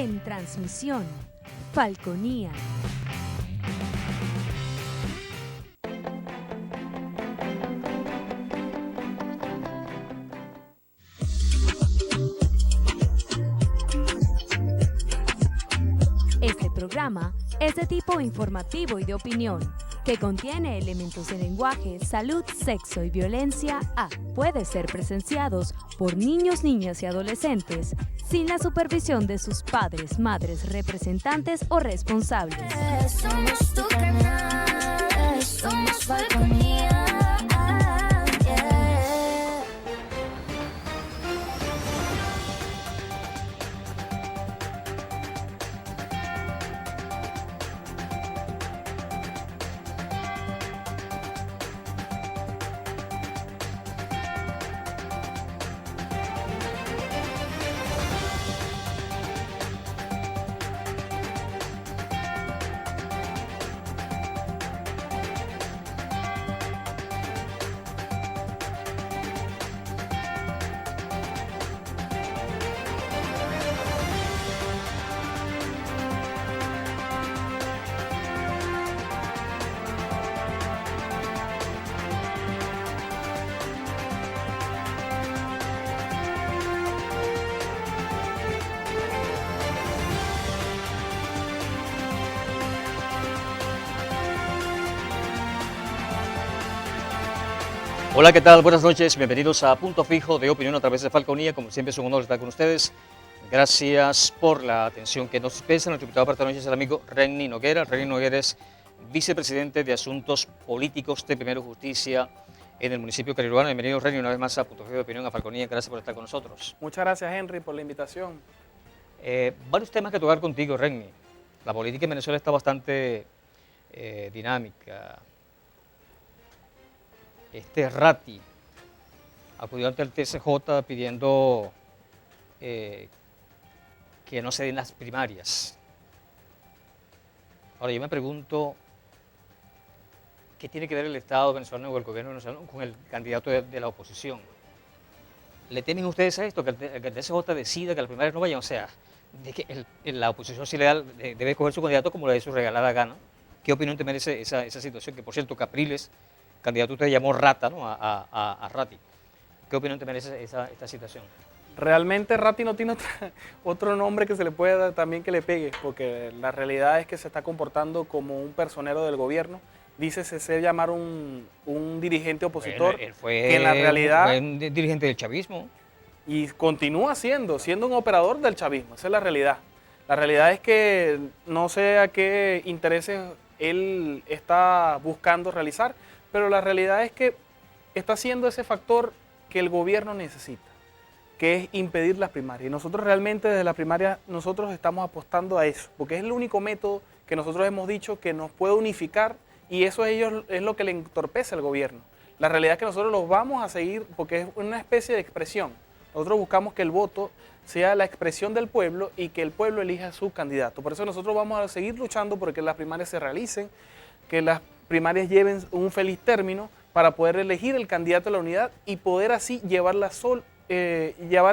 En transmisión, Falconía. Este programa es de tipo informativo y de opinión, que contiene elementos de lenguaje, salud, sexo y violencia puede ser presenciados por niños, niñas y adolescentes sin la supervisión de sus padres, madres, representantes o responsables. Somos tu canal, somos Falconía. Hola, ¿qué tal? Buenas noches, bienvenidos a Punto Fijo de Opinión a través de Falconía. Como siempre es un honor estar con ustedes. Gracias por la atención que nos dispensa. Nuestro invitado para esta noche es el amigo Renny Noguera. Renny Noguera es vicepresidente de Asuntos Políticos de Primero Justicia en el municipio cariruano. Bienvenido, Renny, una vez más a Punto Fijo de Opinión a Falconía. Gracias por estar con nosotros. Muchas gracias, Henry, por la invitación. Varios temas que tocar contigo, Renny. La política en Venezuela está bastante dinámica. Ratti acudió ante el TSJ pidiendo que no se den las primarias. Ahora yo me pregunto, ¿qué tiene que ver el Estado venezolano o el gobierno venezolano con el candidato de la oposición? ¿Le temen ustedes a esto, que el TSJ decida que las primarias no vayan? O sea, de que la oposición sí debe escoger su candidato como le dé su regalada gana. ¿Qué opinión te merece esa situación? Que por cierto, Capriles, candidato usted llamó Rata, ¿no? a Ratti. ¿Qué opinión te merece esta situación? Realmente Ratti no tiene otro nombre que se le pueda dar también que le pegue, porque la realidad es que se está comportando como un personero del gobierno. Dice ser llamar un dirigente opositor, Bueno, él fue, que en la realidad fue un dirigente del chavismo. Y continúa siendo un operador del chavismo, esa es la realidad. La realidad es que no sé a qué intereses él está buscando realizar, pero la realidad es que está haciendo ese factor que el gobierno necesita, que es impedir las primarias. Y nosotros realmente desde la primaria nosotros estamos apostando a eso, porque es el único método que nosotros hemos dicho que nos puede unificar, y eso es lo que le entorpece al gobierno. La realidad es que nosotros los vamos a seguir porque es una especie de expresión. Nosotros buscamos que el voto sea la expresión del pueblo y que el pueblo elija a su candidato. Por eso nosotros vamos a seguir luchando porque las primarias se realicen, que las primarias lleven un feliz término para poder elegir el candidato de la unidad y poder así llevar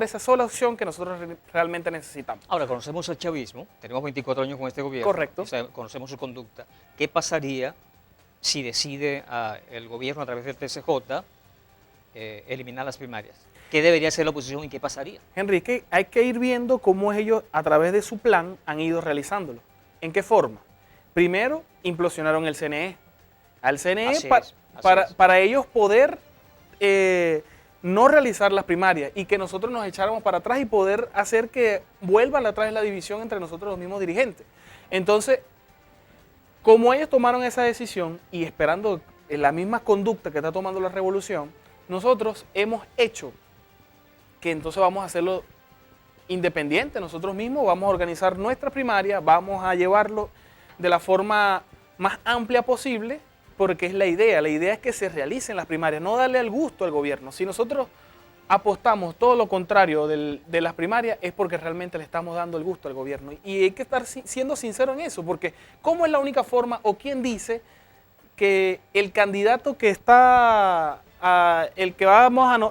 esa sola opción que nosotros realmente necesitamos. Ahora, conocemos el chavismo, tenemos 24 años con este gobierno. Correcto. Conocemos su conducta. ¿Qué pasaría si decide el gobierno a través del TSJ eliminar las primarias? ¿Qué debería hacer la oposición y qué pasaría? Enrique, hay que ir viendo cómo ellos a través de su plan han ido realizándolo. ¿En qué forma? Primero, implosionaron el CNE. Al CNE para ellos poder no realizar las primarias y que nosotros nos echáramos para atrás y poder hacer que vuelva atrás la división entre nosotros los mismos dirigentes. Entonces, como ellos tomaron esa decisión y esperando la misma conducta que está tomando la revolución, nosotros hemos hecho que entonces vamos a hacerlo independiente, nosotros mismos vamos a organizar nuestra primaria, vamos a llevarlo de la forma más amplia posible, porque es la idea es que se realicen las primarias, no darle el gusto al gobierno. Si nosotros apostamos todo lo contrario de las primarias, es porque realmente le estamos dando el gusto al gobierno. Y hay que estar siendo sincero en eso, porque ¿cómo es la única forma o quién dice que el candidato que está el que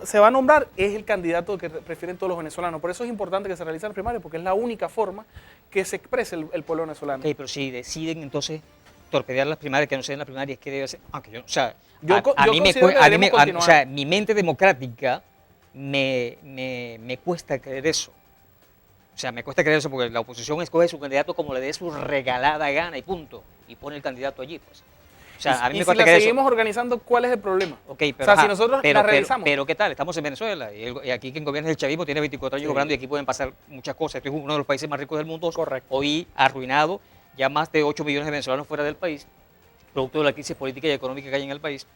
se va a nombrar es el candidato que prefieren todos los venezolanos. Por eso es importante que se realicen las primarias, porque es la única forma que se exprese el pueblo venezolano. Ok, pero si deciden entonces torpedear las primarias, que no se den las primarias, ¿qué debe hacer? Aunque yo, o sea, o sea, mi mente democrática me cuesta creer eso. O sea, me cuesta creer eso porque la oposición escoge su candidato como le dé su regalada gana y punto. Y pone el candidato allí, pues. O sea, a mí me cuesta creer eso. Y si la seguimos organizando, ¿cuál es el problema? Okay, pero, o sea, si nosotros la realizamos. Pero ¿qué tal? Estamos en Venezuela y aquí quien gobierna es el chavismo, tiene 24 años gobernando y aquí pueden pasar muchas cosas. Este es uno de los países más ricos del mundo. Correcto. Hoy arruinado, ya más de 8 millones de venezolanos fuera del país, producto de la crisis política y económica que hay en el país.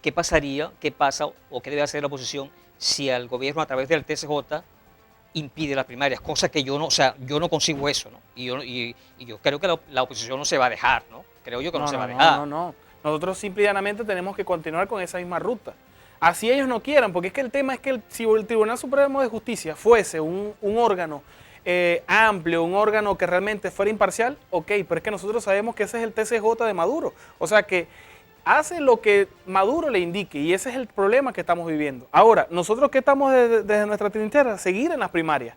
¿Qué pasaría, qué pasa o qué debe hacer la oposición si al gobierno a través del TSJ impide las primarias? Cosa que yo no, o sea, yo no consigo eso, ¿no? Y yo creo que la oposición no se va a dejar, ¿no? Creo yo que no se va a dejar. No. Nosotros simple y llanamente tenemos que continuar con esa misma ruta. Así ellos no quieran, porque es que el tema es que si el Tribunal Supremo de Justicia fuese un órgano amplio, un órgano que realmente fuera imparcial, ok, pero es que nosotros sabemos que ese es el TSJ de Maduro. O sea que hace lo que Maduro le indique y ese es el problema que estamos viviendo. Ahora, nosotros que estamos desde nuestra trinchera, seguir en las primarias,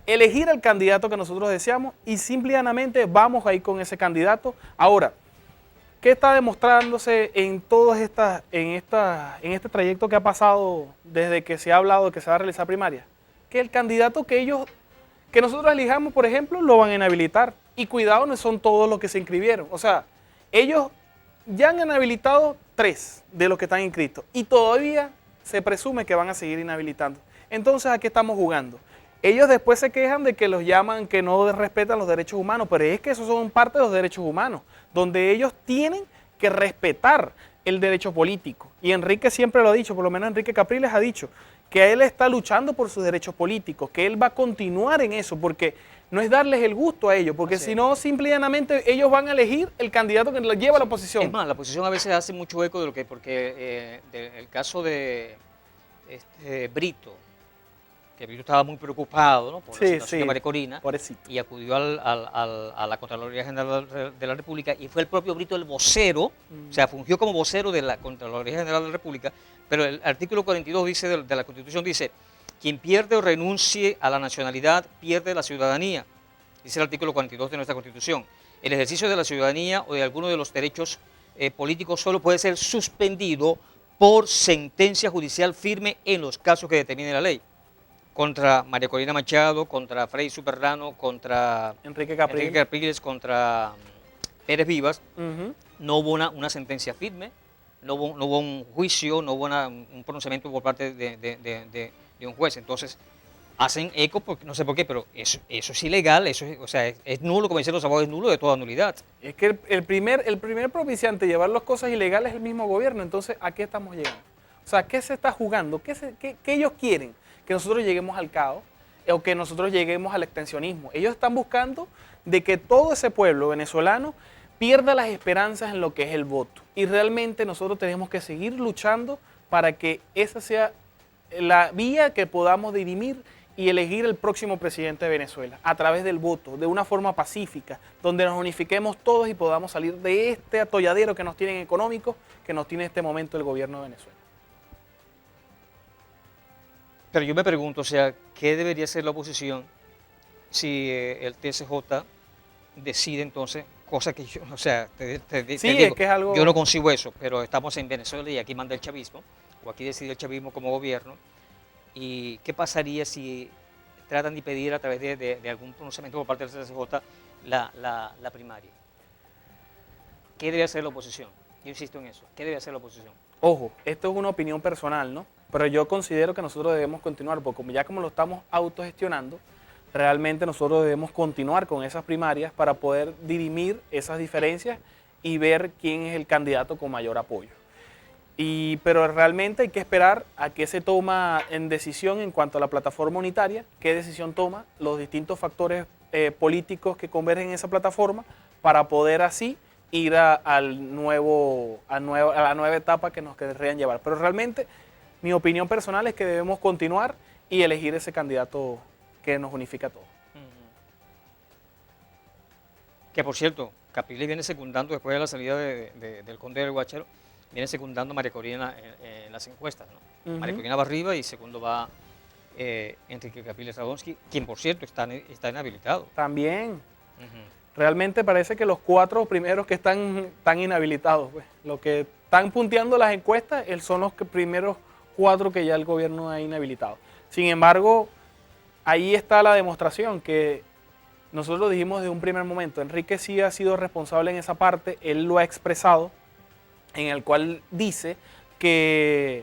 elegir el candidato que nosotros deseamos y simple y llanamente vamos a ir con ese candidato. Ahora, ¿qué está demostrándose en todas en este trayecto que ha pasado desde que se ha hablado de que se va a realizar primaria? Que el candidato que nosotros elijamos, por ejemplo, lo van a inhabilitar. Y cuidado, no son todos los que se inscribieron. O sea, ellos ya han inhabilitado 3 de los que están inscritos y todavía se presume que van a seguir inhabilitando. Entonces, ¿a qué estamos jugando? Ellos después se quejan de que los llaman que no respetan los derechos humanos, pero es que esos son parte de los derechos humanos, donde ellos tienen que respetar el derecho político. Y Enrique siempre lo ha dicho, por lo menos Enrique Capriles ha dicho, que él está luchando por sus derechos políticos, que él va a continuar en eso, porque no es darles el gusto a ellos, porque si no, simple y llanamente ellos van a elegir el candidato que los lleva a la oposición. Es más, la oposición a veces hace mucho eco de lo que, porque el caso de Brito, que Brito estaba muy preocupado, ¿no?, por la situación de María Corina, y acudió a la Contraloría General de la República, y fue el propio Brito el vocero, o sea, fungió como vocero de la Contraloría General de la República, pero el artículo 42 de la Constitución dice: quien pierde o renuncie a la nacionalidad pierde la ciudadanía, dice el artículo 42 de nuestra Constitución. El ejercicio de la ciudadanía o de alguno de los derechos políticos solo puede ser suspendido por sentencia judicial firme en los casos que determine la ley. Contra María Corina Machado, contra Frei Superrano, contra Enrique Capriles, contra Pérez Vivas, no hubo una sentencia firme, no hubo un juicio, no hubo un pronunciamiento por parte de un juez. Entonces, hacen eco, porque, no sé por qué, pero eso es ilegal, es nulo, como dicen los abogados, es nulo de toda nulidad. Es que el primer propiciante de llevar las cosas ilegales es el mismo gobierno. Entonces, ¿a qué estamos llegando? O sea, ¿qué se está jugando? ¿Qué ellos quieren? Que nosotros lleguemos al caos o que nosotros lleguemos al extensionismo. Ellos están buscando de que todo ese pueblo venezolano pierda las esperanzas en lo que es el voto. Y realmente nosotros tenemos que seguir luchando para que esa sea la vía que podamos dirimir y elegir el próximo presidente de Venezuela a través del voto, de una forma pacífica, donde nos unifiquemos todos y podamos salir de este atolladero que nos tienen económico, que nos tiene en este momento el gobierno de Venezuela. Pero yo me pregunto, o sea, ¿qué debería hacer la oposición si el TSJ decide entonces, cosa que yo, o sea, te digo, es que es algo... yo no consigo eso, pero estamos en Venezuela y aquí manda el chavismo, o aquí decide el chavismo como gobierno, y ¿qué pasaría si tratan de impedir a través de algún pronunciamiento por parte del TSJ la primaria? ¿Qué debe hacer la oposición? Yo insisto en eso, ¿qué debe hacer la oposición? Ojo, esto es una opinión personal, ¿no? Pero yo considero que nosotros debemos continuar, porque como lo estamos autogestionando, realmente nosotros debemos continuar con esas primarias para poder dirimir esas diferencias y ver quién es el candidato con mayor apoyo. Pero realmente hay que esperar a qué se toma en decisión en cuanto a la plataforma unitaria, qué decisión toma los distintos factores políticos que convergen en esa plataforma para poder así ir a la nueva etapa que nos querrían llevar. Pero realmente mi opinión personal es que debemos continuar y elegir ese candidato que nos unifica a todos. Que por cierto, Capriles viene secundando después de la salida del Conde del Guácharo viene secundando a María Corina en las encuestas, ¿no? Ujú. María Corina va arriba y segundo va Enrique Capriles Radonsky, quien por cierto está inhabilitado. También. Ujú. Realmente parece que los 4 primeros que están inhabilitados, pues. Los que están punteando las encuestas son los primeros 4 que ya el gobierno ha inhabilitado. Sin embargo, ahí está la demostración que nosotros dijimos desde un primer momento. Enrique sí ha sido responsable en esa parte, él lo ha expresado, en el cual dice que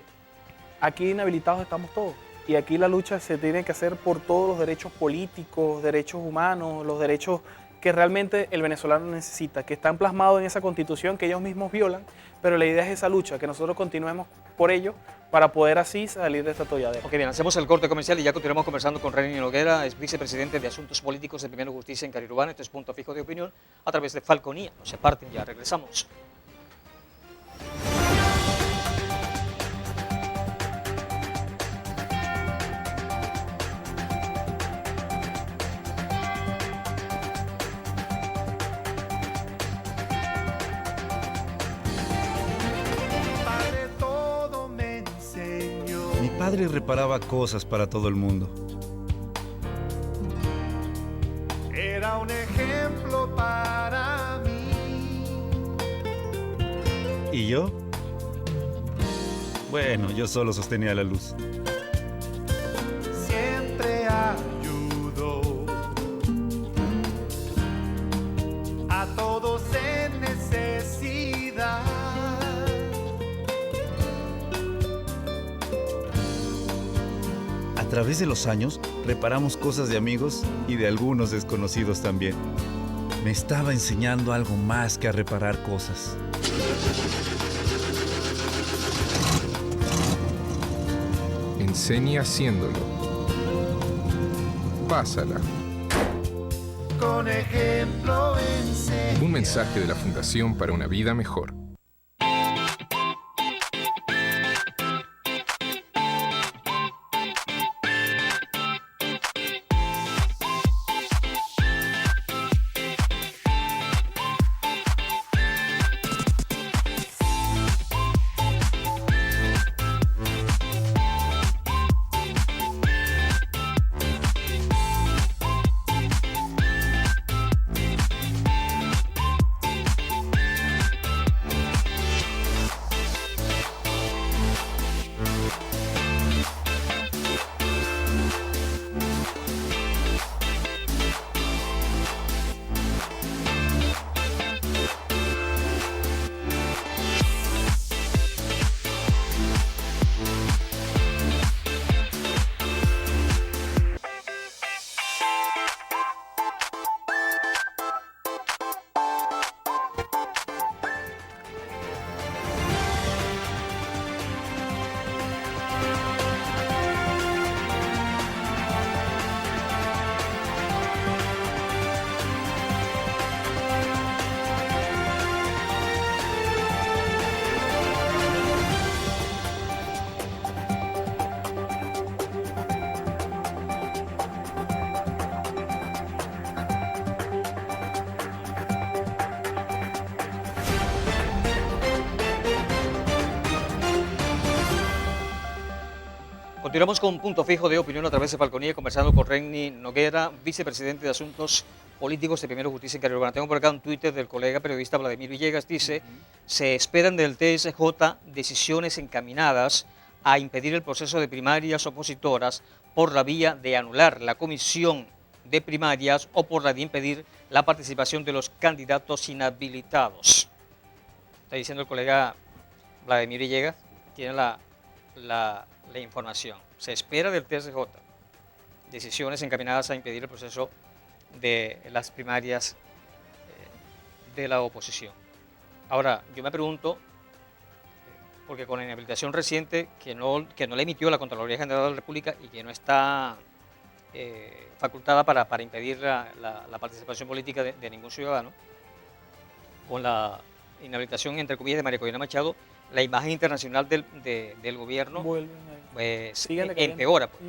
aquí inhabilitados estamos todos. Y aquí la lucha se tiene que hacer por todos los derechos políticos, derechos humanos, los derechos que realmente el venezolano necesita, que están plasmados en esa constitución que ellos mismos violan, pero la idea es esa lucha, que nosotros continuemos por ello para poder así salir de esta atolladera. Ok, bien, hacemos el corte comercial y ya continuamos conversando con Renny Noguera, es vicepresidente de Asuntos Políticos de Primero Justicia en Carirubano. Este es Punto Fijo de Opinión a través de Falconía. No se aparten, ya regresamos. Padre todo me enseñó. Mi padre reparaba cosas para todo el mundo. Era un ejemplo para mí. ¿Y yo? Bueno, yo solo sostenía la luz. Siempre ayudó a todos en necesidad. A través de los años, reparamos cosas de amigos y de algunos desconocidos también. Me estaba enseñando algo más que a reparar cosas. Enseña haciéndolo. Pásala. Con ejemplo enseñó. Un mensaje de la Fundación para una Vida Mejor. Continuamos con Punto Fijo de Opinión a través de Falconía, conversando con Renny Noguera, vicepresidente de Asuntos Políticos de Primero Justicia en Carirubano. Tengo por acá un Twitter del colega periodista Vladimir Villegas, dice, se esperan del TSJ decisiones encaminadas a impedir el proceso de primarias opositoras por la vía de anular la comisión de primarias o por la de impedir la participación de los candidatos inhabilitados. Está diciendo el colega Vladimir Villegas, tiene la información. Se espera del TSJ decisiones encaminadas a impedir el proceso de las primarias de la oposición. Ahora, yo me pregunto, porque con la inhabilitación reciente que no le emitió la Contraloría General de la República y que no está facultada para impedir la participación política de ningún ciudadano, con la inhabilitación, entre comillas, de María Corina Machado, la imagen internacional del gobierno pues, empeora. Pues.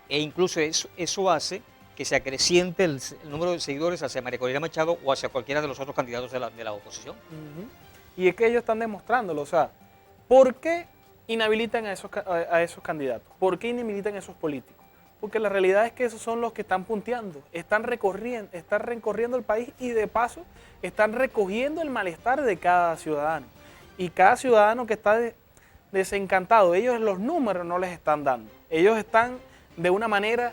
E incluso eso hace que se acreciente el número de seguidores hacia María Corina Machado o hacia cualquiera de los otros candidatos de la oposición. Y es que ellos están demostrándolo, o sea, ¿Por qué inhabilitan a esos candidatos? ¿Por qué inhabilitan a esos políticos? Porque la realidad es que esos son los que están punteando, están recorriendo el país y de paso están recogiendo el malestar de cada ciudadano. Y cada ciudadano que está desencantado, ellos los números no les están dando. Ellos están de una manera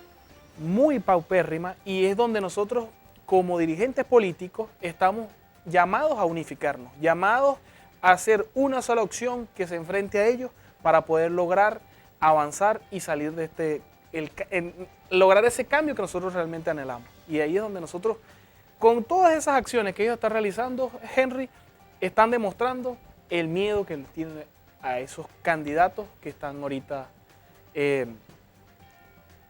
muy paupérrima y es donde nosotros como dirigentes políticos estamos llamados a unificarnos, llamados a hacer una sola opción que se enfrente a ellos para poder lograr avanzar y salir de lograr ese cambio que nosotros realmente anhelamos. Y ahí es donde nosotros, con todas esas acciones que ellos están realizando, Henry, están demostrando el miedo que tienen a esos candidatos que están ahorita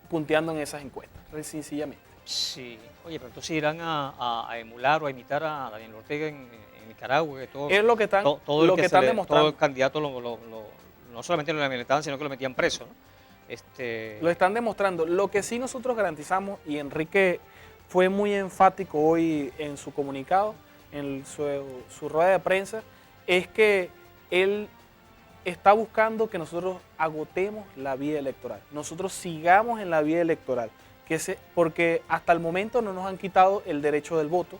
punteando en esas encuestas, sencillamente. Sí, oye, pero entonces irán a emular o a imitar a Daniel Ortega en Nicaragua, que todo, Es lo que están, todo lo que están demostrando. todo el candidato no solamente lo militaban, sino que lo metían preso, ¿no? Lo están demostrando. Lo que sí nosotros garantizamos, y Enrique fue muy enfático hoy en su comunicado, en su rueda de prensa, es que él está buscando que nosotros agotemos la vía electoral. Nosotros sigamos en la vía electoral, porque hasta el momento no nos han quitado el derecho del voto,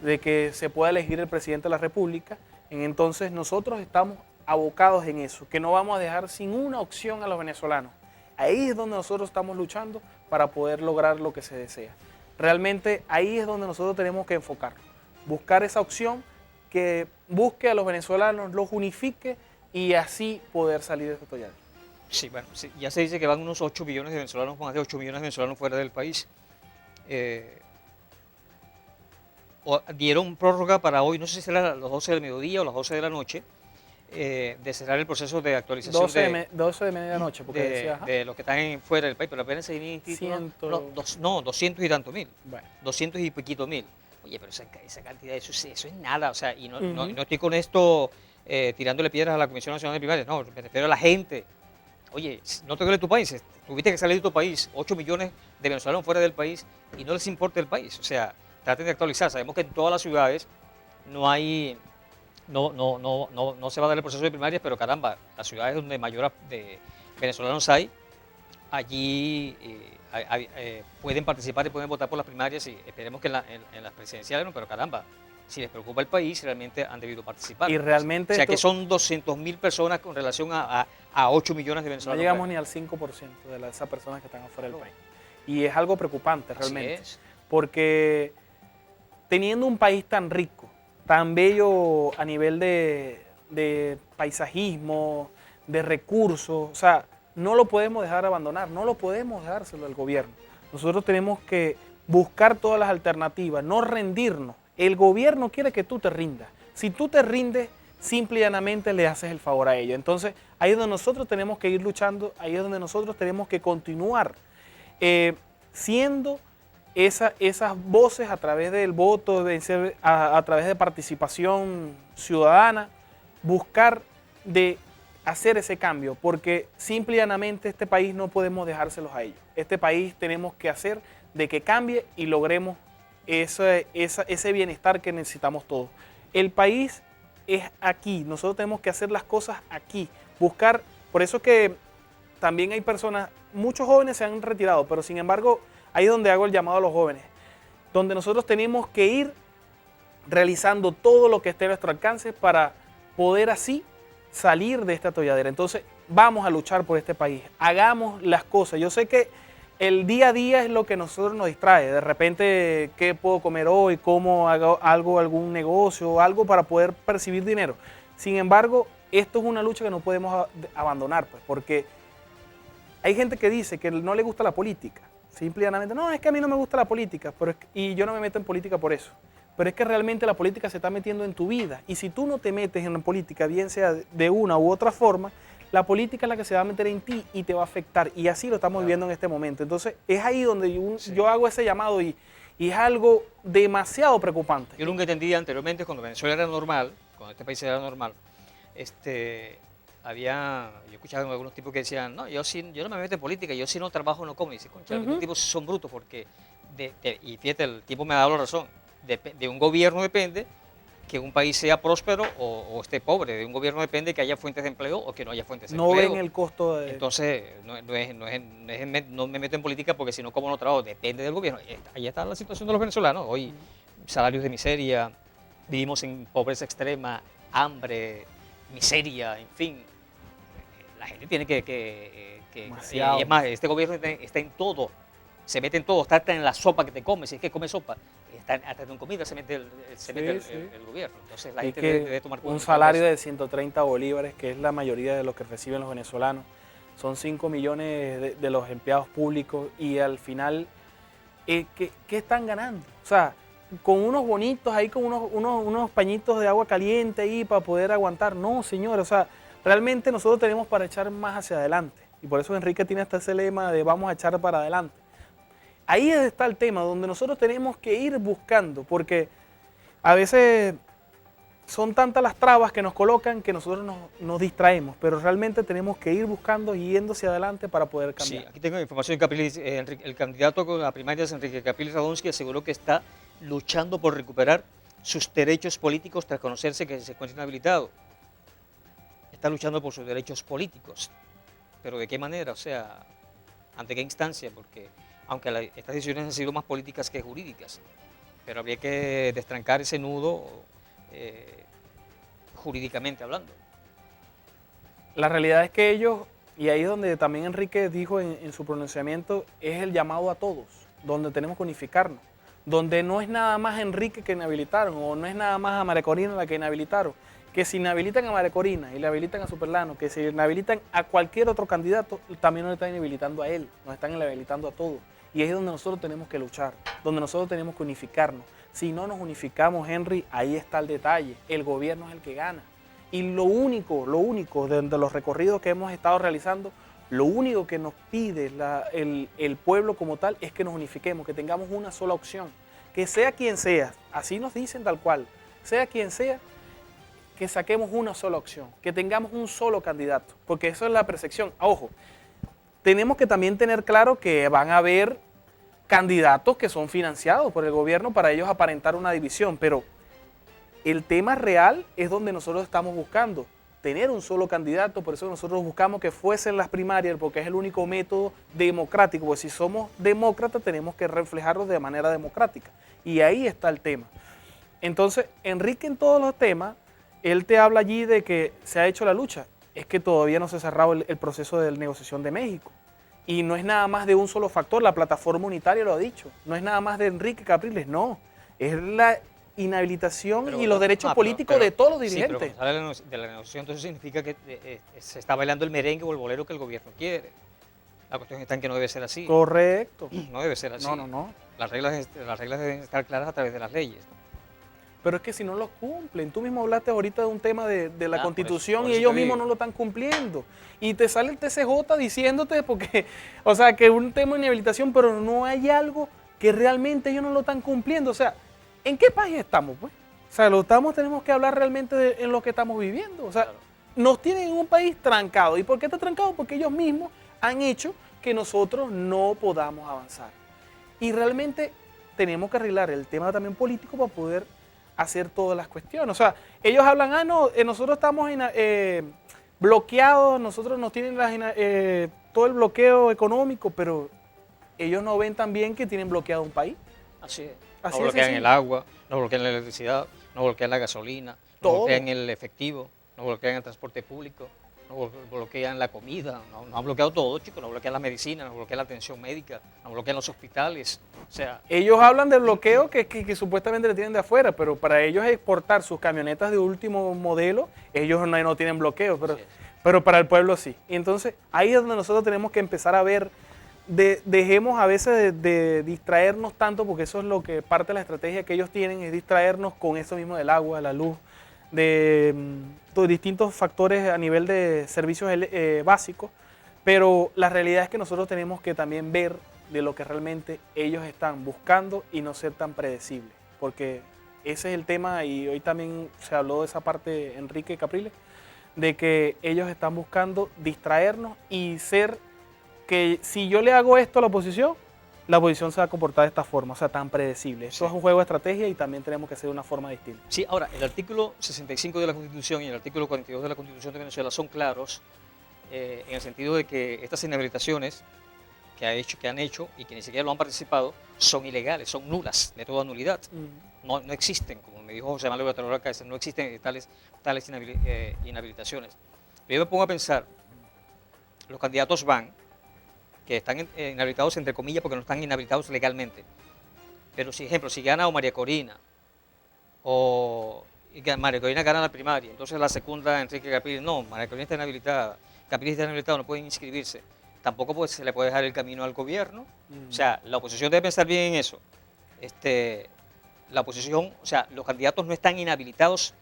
de que se pueda elegir el presidente de la República. Entonces nosotros estamos abocados en eso, que no vamos a dejar sin una opción a los venezolanos. Ahí es donde nosotros estamos luchando para poder lograr lo que se desea. Realmente ahí es donde nosotros tenemos que enfocarnos, buscar esa opción que busque a los venezolanos, los unifique y así poder salir de este atolladero. Sí, bueno, sí, ya se dice que van unos 8 millones de venezolanos, más de 8 millones de venezolanos fuera del país. Dieron prórroga para hoy, no sé si será a las 12 del mediodía o las 12 de la noche, de cerrar el proceso de actualización 12 de medianoche, porque decía, de los que están fuera del país, pero apenas se viene título, 200 y tanto mil, bueno, 200 y poquito mil. Oye, pero esa cantidad, eso es nada, o sea, y no, no, Ujú. no estoy con esto tirándole piedras a la Comisión Nacional de Primarias, no, me refiero a la gente. Oye, no te duele tu país, tuviste que salir de tu país, 8 millones de venezolanos fuera del país y no les importa el país, o sea, traten de actualizar. Sabemos que en todas las ciudades no se va a dar el proceso de primarias, pero caramba, las ciudades donde mayor de venezolanos hay, allí pueden participar y pueden votar por las primarias y esperemos que en las presidenciales no, pero caramba, si les preocupa el país, realmente han debido participar. y realmente O sea esto- que son 200.000 personas con relación a 8 millones de no venezolanos. llegamos ni al 5% de esas personas que están afuera del país. Y es algo preocupante Así realmente, es. porque teniendo un país tan rico, tan bello a nivel de paisajismo, de recursos, o sea, no lo podemos dejar abandonar, no lo podemos dejárselo al gobierno. Nosotros tenemos que buscar todas las alternativas, no rendirnos. El gobierno quiere que tú te rindas. Si tú te rindes, simple y llanamente le haces el favor a ellos. Entonces, ahí es donde nosotros tenemos que ir luchando, ahí es donde nosotros tenemos que continuar siendo esas voces a través del voto, a través de participación ciudadana, buscar de hacer ese cambio, porque simple y llanamente este país no podemos dejárselos a ellos. Este país tenemos que hacer de que cambie y logremos ese bienestar que necesitamos todos. El país es aquí, nosotros tenemos que hacer las cosas aquí, buscar, por eso que también hay personas, muchos jóvenes se han retirado, pero sin embargo, ahí es donde hago el llamado a los jóvenes, donde nosotros tenemos que ir realizando todo lo que esté a nuestro alcance para poder así salir de esta atolladera. Entonces, vamos a luchar por este país, hagamos las cosas. Yo sé que el día a día es lo que nosotros nos distrae. De repente, ¿qué puedo comer hoy? ¿Cómo hago algún negocio? Algo para poder percibir dinero. Sin embargo, esto es una lucha que no podemos abandonar, pues, porque hay gente que dice que no le gusta la política. Simplemente, no, es que a mí no me gusta la política, y yo no me meto en política por eso. Pero es que realmente la política se está metiendo en tu vida. Y si tú no te metes en la política, bien sea de una u otra forma, la política es la que se va a meter en ti y te va a afectar. Y así lo estamos viviendo en este momento. Entonces, es ahí donde yo hago ese llamado y es algo demasiado preocupante. Yo nunca entendí anteriormente, cuando Venezuela era normal, cuando este país era normal, yo escuchaba algunos tipos que decían, no, yo no me meto en política, yo si no trabajo no como. Y dice, concha, los tipos son brutos porque, y fíjate, el tipo me ha dado la razón, de un gobierno depende que un país sea próspero o esté pobre. De un gobierno depende que haya fuentes de empleo o que no haya fuentes de No empleo. ven el costo de... Entonces, no me meto en política porque si no, ¿cómo no trabajo? Depende del gobierno. Ahí está la situación de los venezolanos. Hoy, salarios de miseria, vivimos en pobreza extrema, hambre, miseria, en fin. La gente tiene Demasiado. y es más, este gobierno está en todo. Se mete en todo, está hasta en la sopa que te comes, si es que comes sopa, hasta en comida se mete el gobierno. Entonces la Y gente que debe tomar un cuenta salario de de 130 bolívares, que es la mayoría de lo que reciben los venezolanos, son 5 millones de los empleados públicos y al final, ¿qué están ganando? O sea, con unos bonitos ahí, con unos pañitos de agua caliente ahí para poder aguantar. No, señor, o sea, realmente nosotros tenemos para echar más hacia adelante. Y por eso Enrique tiene hasta ese lema de vamos a echar para adelante. Ahí está el tema, donde nosotros tenemos que ir buscando, porque a veces son tantas las trabas que nos colocan que nosotros nos distraemos, pero realmente tenemos que ir buscando y yendo hacia adelante para poder cambiar. Sí, aquí tengo información de Capriles. El candidato con la primaria es Enrique Capriles Radonsky, aseguró que está luchando por recuperar sus derechos políticos tras conocerse que se encuentra inhabilitado. Está luchando por sus derechos políticos, pero ¿de qué manera? O sea, ¿ante qué instancia? Porque aunque estas decisiones han sido más políticas que jurídicas, pero habría que destrancar ese nudo jurídicamente hablando. La realidad es que ellos, y ahí es donde también Enrique dijo en su pronunciamiento, es el llamado a todos, donde tenemos que unificarnos, donde no es nada más Enrique que inhabilitaron, o no es nada más a María Corina la que inhabilitaron, que si inhabilitan a María Corina y le habilitan a Superlano, que si inhabilitan a cualquier otro candidato, también nos están inhabilitando a él, nos están inhabilitando a todos. Y ahí es donde nosotros tenemos que luchar, donde nosotros tenemos que unificarnos. Si no nos unificamos, Henry, ahí está el detalle. El gobierno es el que gana. Y lo único de los recorridos que hemos estado realizando, lo único que nos pide el pueblo como tal es que nos unifiquemos, que tengamos una sola opción. Que sea quien sea, así nos dicen tal cual, sea quien sea, que saquemos una sola opción, que tengamos un solo candidato, porque eso es la percepción. Ojo, tenemos que también tener claro que van a haber candidatos que son financiados por el gobierno para ellos aparentar una división, pero el tema real es donde nosotros estamos buscando, tener un solo candidato, por eso nosotros buscamos que fuesen las primarias, porque es el único método democrático, porque si somos demócratas tenemos que reflejarlo de manera democrática, y ahí está el tema. Entonces, Enrique en todos los temas, él te habla allí de que se ha hecho la lucha, es que todavía no se ha cerrado el proceso de negociación de México. Y no es nada más de un solo factor, la plataforma unitaria lo ha dicho, no es nada más de Enrique Capriles, no, es la inhabilitación y los derechos políticos de todos los dirigentes. Sí, pero cuando sale de la negociación, entonces significa que se está bailando el merengue o el bolero que el gobierno quiere. La cuestión está en que no debe ser así. Correcto. No debe ser así. No. Las reglas deben estar claras a través de las leyes, ¿no? Pero es que si no lo cumplen, tú mismo hablaste ahorita de un tema de la Constitución por eso y ellos te mismos digo. no lo están cumpliendo. Y te sale el TCJ diciéndote, porque, o sea, que es un tema de inhabilitación, pero no hay algo que realmente ellos no lo están cumpliendo. O sea, ¿en qué país estamos, pues? O sea, tenemos que hablar realmente en lo que estamos viviendo. O sea, nos tienen en un país trancado. ¿Y por qué está trancado? Porque ellos mismos han hecho que nosotros no podamos avanzar. Y realmente tenemos que arreglar el tema también político para poder hacer todas las cuestiones. O sea, ellos hablan, nosotros estamos bloqueados, nosotros nos tienen todo el bloqueo económico, pero ellos no ven también que tienen bloqueado un país. Así es. Así Nos es bloquean sencillo. el agua, nos bloquean la electricidad, nos bloquean la gasolina, nos Todo. bloquean el efectivo, nos bloquean el transporte público, nos bloquean la comida, nos han bloqueado todo, chicos, nos bloquean la medicina, nos bloquean la atención médica, nos bloquean los hospitales. O sea, Ellos hablan del bloqueo que supuestamente le tienen de afuera, pero para ellos exportar sus camionetas de último modelo, ellos no tienen bloqueo, pero para el pueblo sí. Y entonces ahí es donde nosotros tenemos que empezar a ver, dejemos a veces de distraernos tanto, porque eso es lo que parte de la estrategia que ellos tienen, es distraernos con eso mismo del agua, la luz, de distintos factores a nivel de servicios básicos, pero la realidad es que nosotros tenemos que también ver de lo que realmente ellos están buscando y no ser tan predecibles, porque ese es el tema, y hoy también se habló de esa parte, Enrique Capriles, de que ellos están buscando distraernos y ser que si yo le hago esto a la oposición, la oposición se va a comportar de esta forma, o sea, tan predecible. Esto Sí. es un juego de estrategia y también tenemos que hacer de una forma distinta. Sí, ahora, el artículo 65 de la Constitución y el artículo 42 de la Constitución de Venezuela son claros en el sentido de que estas inhabilitaciones que han hecho y que ni siquiera lo han participado son ilegales, son nulas, de toda nulidad. No existen, como me dijo José Manuel Batallón, no existen tales inhabilitaciones. Pero yo me pongo a pensar, los candidatos van, que están inhabilitados entre comillas porque no están inhabilitados legalmente. Pero, si ejemplo, si gana o María Corina, y que María Corina gana la primaria, entonces la segunda Enrique Capriles, no, María Corina está inhabilitada, Capriles está inhabilitado, no pueden inscribirse. Tampoco pues, se le puede dejar el camino al gobierno. O sea, la oposición debe pensar bien en eso. La oposición, o sea, los candidatos no están inhabilitados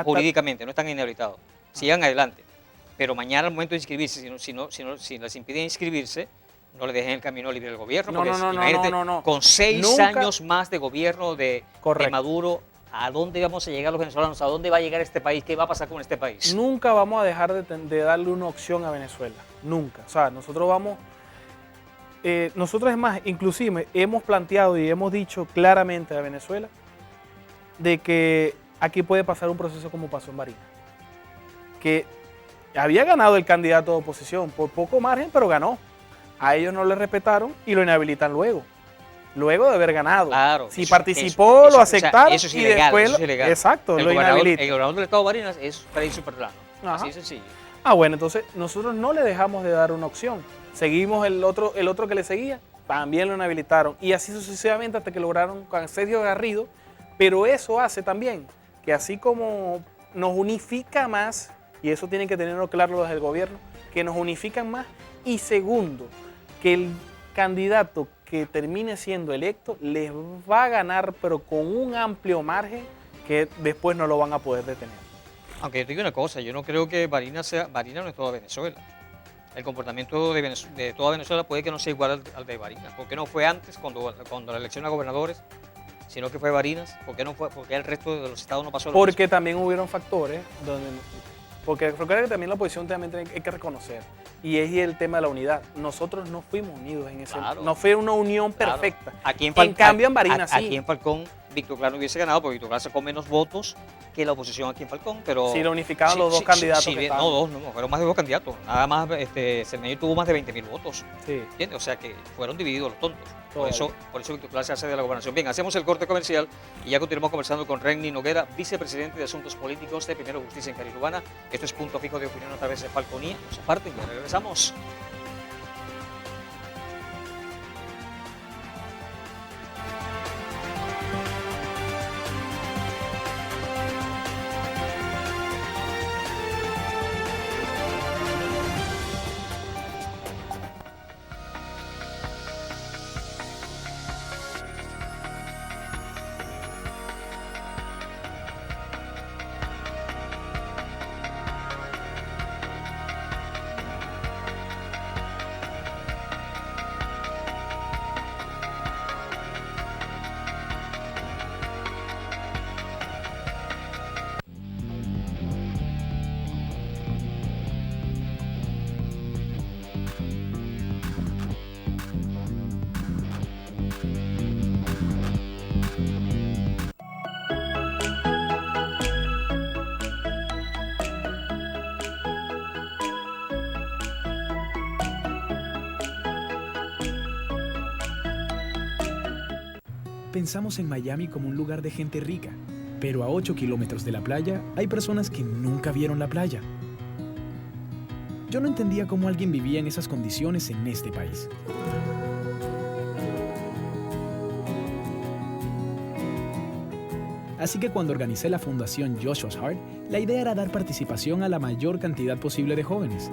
jurídicamente, no están inhabilitados. Sigan adelante. Pero mañana al momento de inscribirse, si les impiden inscribirse, no le dejen el camino libre al gobierno. No, porque no, no, imagínate, no. con 6 Nunca- años más de gobierno de Maduro, ¿a dónde vamos a llegar los venezolanos? ¿A dónde va a llegar este país? ¿Qué va a pasar con este país? Nunca vamos a dejar de darle una opción a Venezuela, nunca. O sea, nosotros vamos, nosotros es más, inclusive hemos planteado y hemos dicho claramente a Venezuela de que aquí puede pasar un proceso como pasó en Barinas, que había ganado el candidato de oposición por poco margen, pero ganó. A ellos no le respetaron y lo inhabilitan luego de haber ganado. Claro, si eso- participó, eso- lo o sea, aceptaron eso es y ilegal, después eso es ilegal. exacto, El lo inhabilitan. gobernador del estado de Barinas es Freddy Superlano. Ajá. Así de sencillo. Bueno, entonces nosotros no le dejamos de dar una opción. Seguimos el otro que le seguía, también lo inhabilitaron. Y así sucesivamente hasta que lograron con Sergio Garrido. Pero eso hace también que así como nos unifica más, y eso tienen que tenerlo claro desde el gobierno, que nos unifican más. Y segundo, que el candidato que termine siendo electo les va a ganar, pero con un amplio margen que después no lo van a poder detener. Aunque yo te digo una cosa, yo no creo que Barinas no es toda Venezuela. El comportamiento de toda Venezuela puede que no sea igual al de Barinas. ¿Por qué no fue antes, cuando la elección a gobernadores, sino que fue Barinas? ¿Por qué no fue? Porque el resto de los estados no pasó lo Porque también hubieron factores donde... Porque recuerda que también la oposición también hay que reconocer. Y es el tema de la unidad. Nosotros no fuimos unidos en ese... Claro. No fue una unión Claro. perfecta. Aquí En cambio, en Barinas sí. Aquí en Falcón, Víctor Claro hubiese ganado, porque Víctor Claro sacó menos votos que la oposición aquí en Falcón, pero... Sí, lo unificaban los dos candidatos que bien, estaban. no, dos, no, fueron más de 2 candidatos. Nada más, Cermeño tuvo más de 20.000 votos. Sí. ¿Entiendes? O sea que fueron divididos los tontos. Por Todo. eso Víctor Claro se hace de la gobernación. Bien, hacemos el corte comercial y ya continuamos conversando con Renny Noguera, vicepresidente de Asuntos Políticos de Primero Justicia en Carilubana. Esto es Punto Fijo de Opinión a través de Falconía. No se aparten, ya regresamos. Pensamos en Miami como un lugar de gente rica, pero a 8 kilómetros de la playa hay personas que nunca vieron la playa. Yo no entendía cómo alguien vivía en esas condiciones en este país. Así que cuando organicé la fundación Joshua's Heart, la idea era dar participación a la mayor cantidad posible de jóvenes.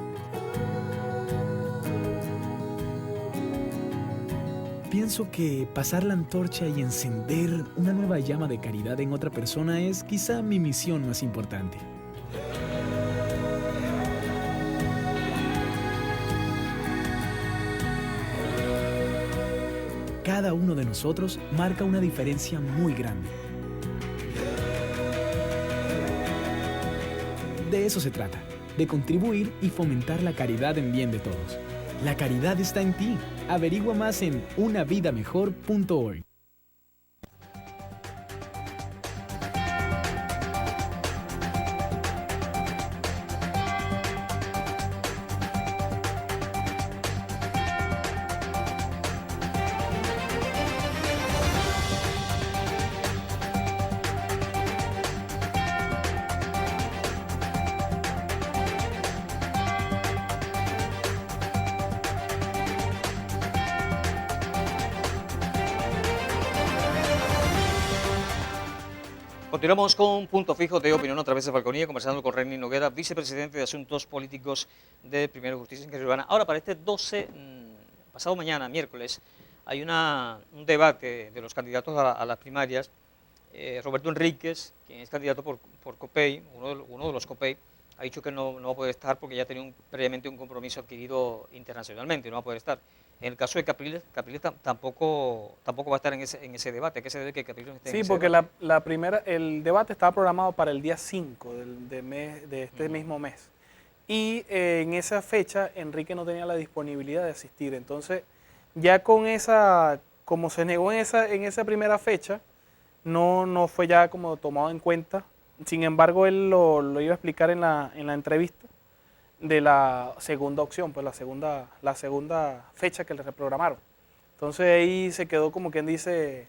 Pienso que pasar la antorcha y encender una nueva llama de caridad en otra persona es quizá mi misión más importante. Cada uno de nosotros marca una diferencia muy grande. De eso se trata, de contribuir y fomentar la caridad en bien de todos. La caridad está en ti, Averigua más en unavidamejor.org. Continuamos con Punto Fijo de Opinión a través de Falconía, conversando con Renny Noguera, vicepresidente de Asuntos Políticos de Primero Justicia en Urbana. Ahora, para este 12, pasado mañana, miércoles, hay un debate de los candidatos a las primarias. Roberto Enríquez, quien es candidato por COPEI, uno de los COPEI, ha dicho que no va a poder estar porque ya tenía previamente un compromiso adquirido internacionalmente, no va a poder estar. En el caso de Capriles tampoco va a estar en ese debate. ¿A qué se debe que Capriles esté en ese porque debate? el debate estaba programado para el día 5 de este mismo mes. Y en esa fecha Enrique no tenía la disponibilidad de asistir. Entonces, ya con como se negó en esa primera fecha, no fue ya como tomado en cuenta. Sin embargo, él lo iba a explicar en la entrevista de la segunda opción, pues la segunda fecha que le reprogramaron. Entonces ahí se quedó como quien dice.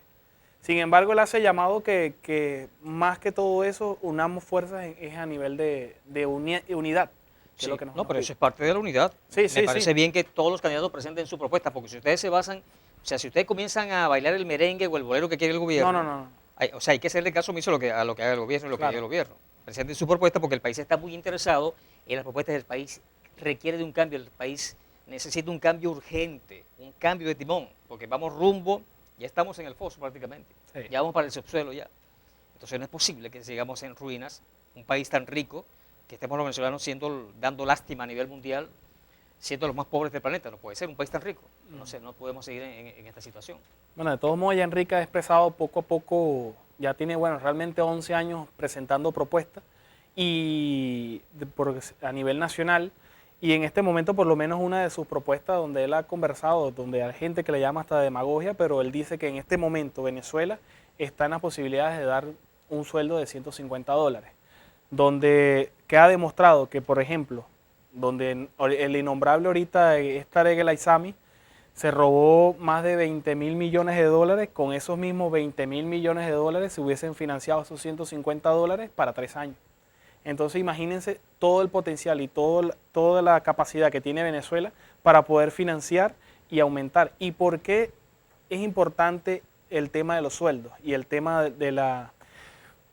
Sin embargo, él hace llamado que más que todo eso, unamos fuerzas es a nivel de unidad. Sí, Es lo que nos pero pide. eso es parte de la unidad. Sí, Me parece bien que todos los candidatos presenten su propuesta, porque si ustedes se basan, o sea, si ustedes comienzan a bailar el merengue o el bolero que quiere el gobierno, No. hay que hacerle caso omiso a lo que haga el gobierno y lo que haga el gobierno. Presenten su propuesta porque el país está muy interesado en las propuestas del país, requiere de un cambio, el país necesita un cambio urgente, un cambio de timón, porque vamos rumbo, ya estamos en el foso prácticamente, ya vamos para el subsuelo ya. Entonces no es posible que sigamos en ruinas, un país tan rico, que estemos los venezolanos dando lástima a nivel mundial, siendo los más pobres del planeta. No puede ser un país tan rico, no podemos seguir en esta situación. Bueno, de todos modos ya Enrique ha expresado poco a poco, ya tiene realmente 11 años presentando propuestas a nivel nacional, y en este momento por lo menos una de sus propuestas donde él ha conversado, donde hay gente que le llama hasta demagogia, pero él dice que en este momento Venezuela está en las posibilidades de dar un sueldo de $150, donde queda demostrado que, por ejemplo, donde el innombrable ahorita es Tarek El Aissami, se robó más de $20.000 millones, con esos mismos $20.000 millones se hubiesen financiado esos $150 para 3 años. Entonces imagínense todo el potencial y toda la capacidad que tiene Venezuela para poder financiar y aumentar. ¿Y por qué es importante el tema de los sueldos y el tema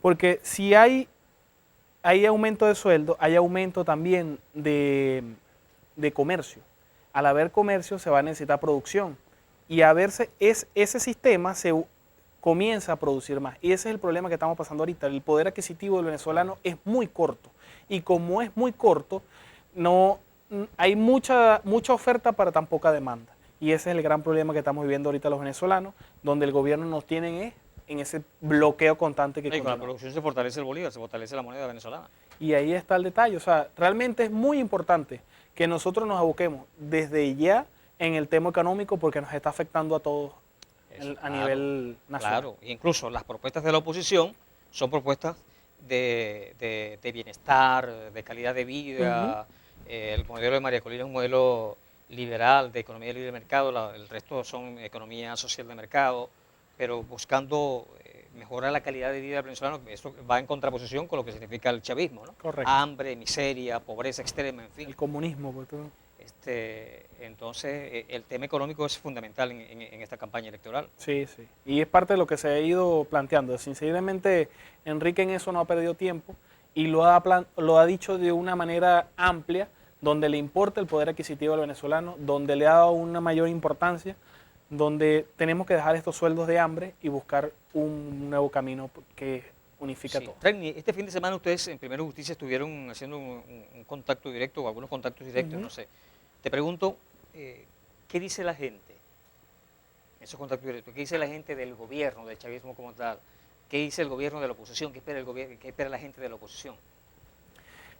porque si hay aumento de sueldo, hay aumento también de comercio. Al haber comercio se va a necesitar producción y ese sistema se comienza a producir más. Y ese es el problema que estamos pasando ahorita. El poder adquisitivo del venezolano es muy corto. Y como es muy corto, hay mucha oferta para tan poca demanda. Y ese es el gran problema que estamos viviendo ahorita los venezolanos, donde el gobierno nos tiene en ese bloqueo constante que con la producción se fortalece el bolívar, se fortalece la moneda venezolana. Y ahí está el detalle. O sea, realmente es muy importante que nosotros nos aboquemos desde ya en el tema económico porque nos está afectando a todos a nivel nacional. Claro, incluso las propuestas de la oposición son propuestas de bienestar, de calidad de vida. El modelo de María Corina es un modelo liberal, de economía libre de mercado, el resto son economía social de mercado, pero buscando mejorar la calidad de vida del venezolano. Eso va en contraposición con lo que significa el chavismo, ¿no? Correcto. Hambre, miseria, pobreza extrema, en fin. El comunismo, por todo. Entonces, el tema económico es fundamental en esta campaña electoral. Sí. Y es parte de lo que se ha ido planteando. Sinceramente, Enrique en eso no ha perdido tiempo y lo ha dicho de una manera amplia, donde le importa el poder adquisitivo del venezolano, donde le ha dado una mayor importancia, donde tenemos que dejar estos sueldos de hambre y buscar un nuevo camino que unifica todo. Renny, este fin de semana ustedes en Primero Justicia estuvieron haciendo un contacto directo o algunos contactos directos, no sé. Te pregunto, ¿qué dice la gente? Esos contactos directos, ¿qué dice la gente del gobierno, del chavismo como tal? ¿Qué dice el gobierno de la oposición? ¿Qué espera el gobierno? ¿Qué espera la gente de la oposición?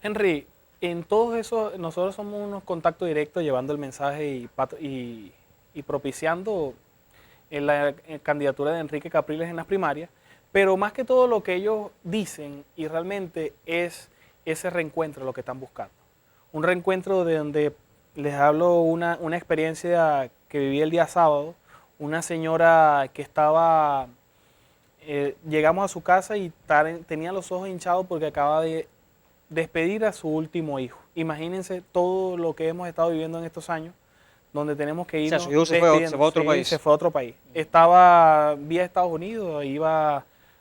Henry, en todo eso nosotros somos unos contactos directos llevando el mensaje y y propiciando la candidatura de Enrique Capriles en las primarias, pero más que todo lo que ellos dicen y realmente es ese reencuentro lo que están buscando. Un reencuentro de donde les hablo una experiencia que viví el día sábado, una señora que estaba, llegamos a su casa y tenía los ojos hinchados porque acaba de despedir a su último hijo. Imagínense todo lo que hemos estado viviendo en estos años, donde tenemos que ir. O sea, su hijo se fue a otro país. Se fue a otro país. Estaba vía Estados Unidos,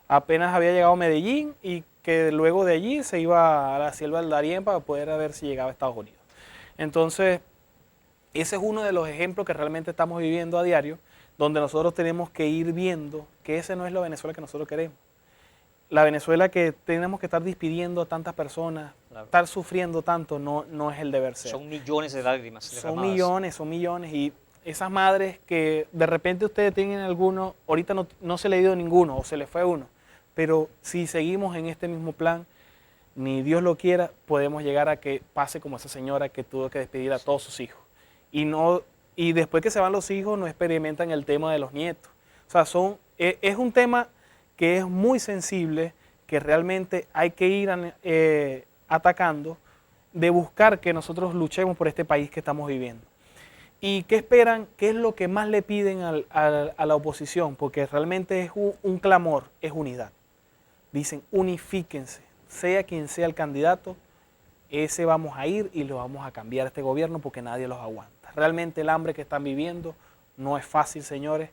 apenas había llegado a Medellín y que luego de allí se iba a la Selva del Darién para poder ver si llegaba a Estados Unidos. Entonces, ese es uno de los ejemplos que realmente estamos viviendo a diario, donde nosotros tenemos que ir viendo que ese no es la Venezuela que nosotros queremos. La Venezuela que tenemos que estar despidiendo a tantas personas, claro, estar sufriendo tanto, no es el deber ser. Son millones de lágrimas. Son millones. Y esas madres que de repente ustedes tienen alguno, ahorita no se le dio ninguno o se le fue uno, pero si seguimos en este mismo plan, ni Dios lo quiera, podemos llegar a que pase como esa señora que tuvo que despedir a todos sus hijos. Y después que se van los hijos, no experimentan el tema de los nietos. O sea, es un tema que es muy sensible, que realmente hay que ir atacando, de buscar que nosotros luchemos por este país que estamos viviendo. ¿Y qué esperan? ¿Qué es lo que más le piden a la oposición? Porque realmente es un clamor, es unidad. Dicen, unifíquense, sea quien sea el candidato, ese vamos a ir y lo vamos a cambiar a este gobierno porque nadie los aguanta. Realmente el hambre que están viviendo no es fácil, señores.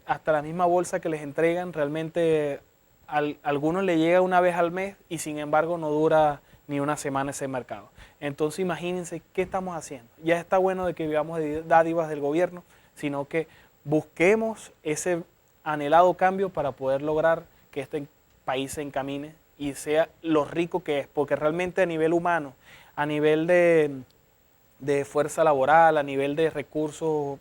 Hasta la misma bolsa que les entregan, realmente a algunos le llega una vez al mes y sin embargo no dura ni una semana ese mercado. Entonces imagínense qué estamos haciendo. Ya está bueno de que vivamos de dádivas del gobierno, sino que busquemos ese anhelado cambio para poder lograr que este país se encamine y sea lo rico que es, porque realmente a nivel humano, a nivel de fuerza laboral, a nivel de recursos